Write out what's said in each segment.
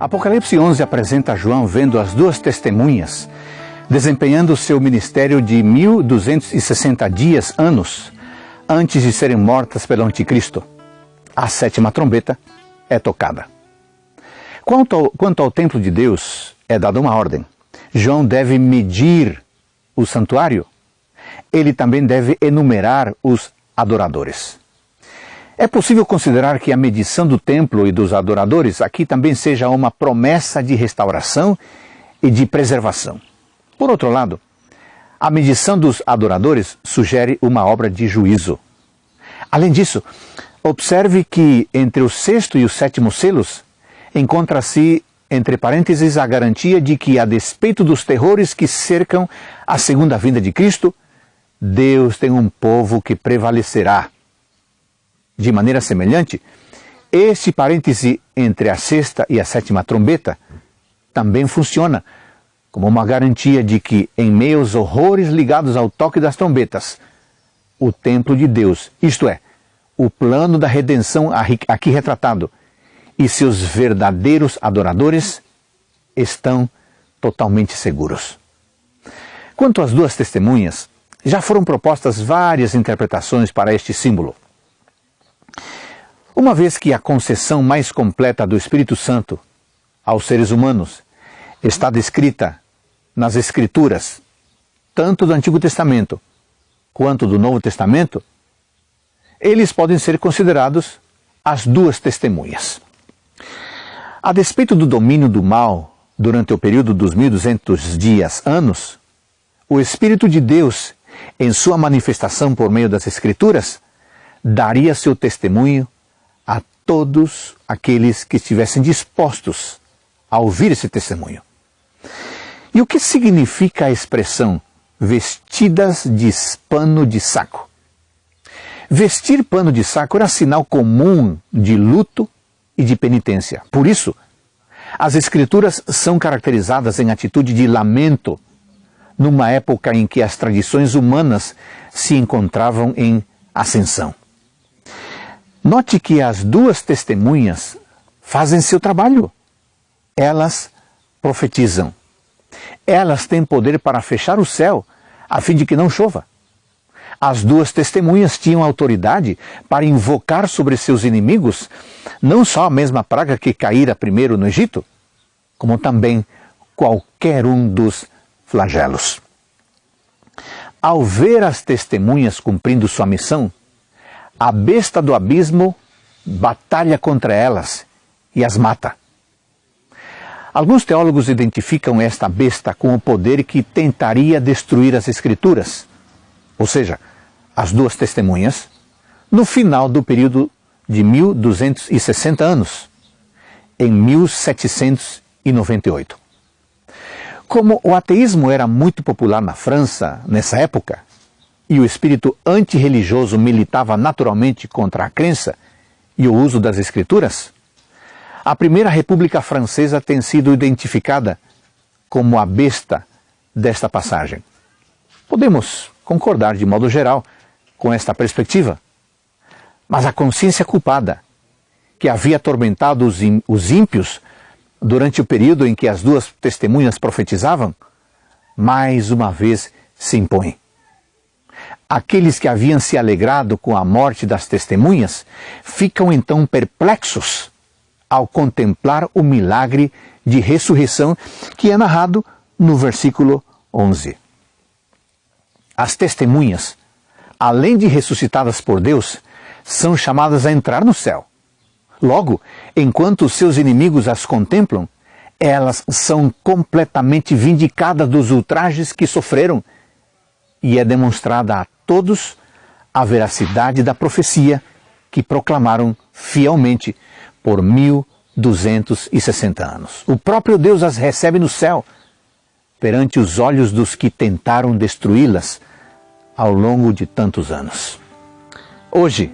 Apocalipse 11 apresenta João vendo as duas testemunhas desempenhando seu ministério de 1260 dias, anos, antes de serem mortas pelo anticristo. A sétima trombeta é tocada. Quanto ao templo de Deus, é dada uma ordem. João deve medir o santuário. Ele também deve enumerar os adoradores. É possível considerar que a medição do templo e dos adoradores aqui também seja uma promessa de restauração e de preservação. Por outro lado, a medição dos adoradores sugere uma obra de juízo. Além disso, observe que entre o sexto e o sétimo selos encontra-se, entre parênteses, a garantia de que, a despeito dos terrores que cercam a segunda vinda de Cristo, Deus tem um povo que prevalecerá. De maneira semelhante, este parêntese entre a sexta e a sétima trombeta também funciona como uma garantia de que, em meio aos horrores ligados ao toque das trombetas, o templo de Deus, isto é, o plano da redenção aqui retratado, e seus verdadeiros adoradores estão totalmente seguros. Quanto às duas testemunhas, já foram propostas várias interpretações para este símbolo. Uma vez que a concessão mais completa do Espírito Santo aos seres humanos está descrita nas Escrituras, tanto do Antigo Testamento quanto do Novo Testamento, eles podem ser considerados as duas testemunhas. A despeito do domínio do mal durante o período dos 1200 dias, anos, o Espírito de Deus, em sua manifestação por meio das Escrituras, daria seu testemunho a todos aqueles que estivessem dispostos a ouvir esse testemunho. E o que significa a expressão vestidas de pano de saco? Vestir pano de saco era sinal comum de luto e de penitência. Por isso, as Escrituras são caracterizadas em atitude de lamento, numa época em que as tradições humanas se encontravam em ascensão. Note que as duas testemunhas fazem seu trabalho. Elas profetizam. Elas têm poder para fechar o céu, a fim de que não chova. As duas testemunhas tinham autoridade para invocar sobre seus inimigos não só a mesma praga que caíra primeiro no Egito, como também qualquer um dos flagelos. Ao ver as testemunhas cumprindo sua missão, a besta do abismo batalha contra elas e as mata. Alguns teólogos identificam esta besta com o poder que tentaria destruir as Escrituras, ou seja, as duas testemunhas, no final do período de 1260 anos, em 1798. Como o ateísmo era muito popular na França nessa época, e o espírito antirreligioso militava naturalmente contra a crença e o uso das Escrituras, a Primeira República Francesa tem sido identificada como a besta desta passagem. Podemos concordar de modo geral com esta perspectiva, mas a consciência culpada, que havia atormentado os ímpios durante o período em que as duas testemunhas profetizavam, mais uma vez se impõe. Aqueles que haviam se alegrado com a morte das testemunhas ficam então perplexos ao contemplar o milagre de ressurreição que é narrado no versículo 11. As testemunhas, além de ressuscitadas por Deus, são chamadas a entrar no céu. Logo, enquanto os seus inimigos as contemplam, elas são completamente vindicadas dos ultrajes que sofreram, e é demonstrada a todos a veracidade da profecia que proclamaram fielmente por 1260 anos. O próprio Deus as recebe no céu, perante os olhos dos que tentaram destruí-las ao longo de tantos anos. Hoje,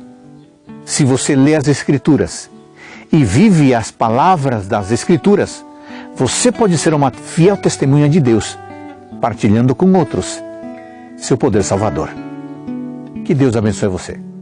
se você lê as Escrituras e vive as palavras das Escrituras, você pode ser uma fiel testemunha de Deus, partilhando com outros seu poder salvador. Que Deus abençoe você.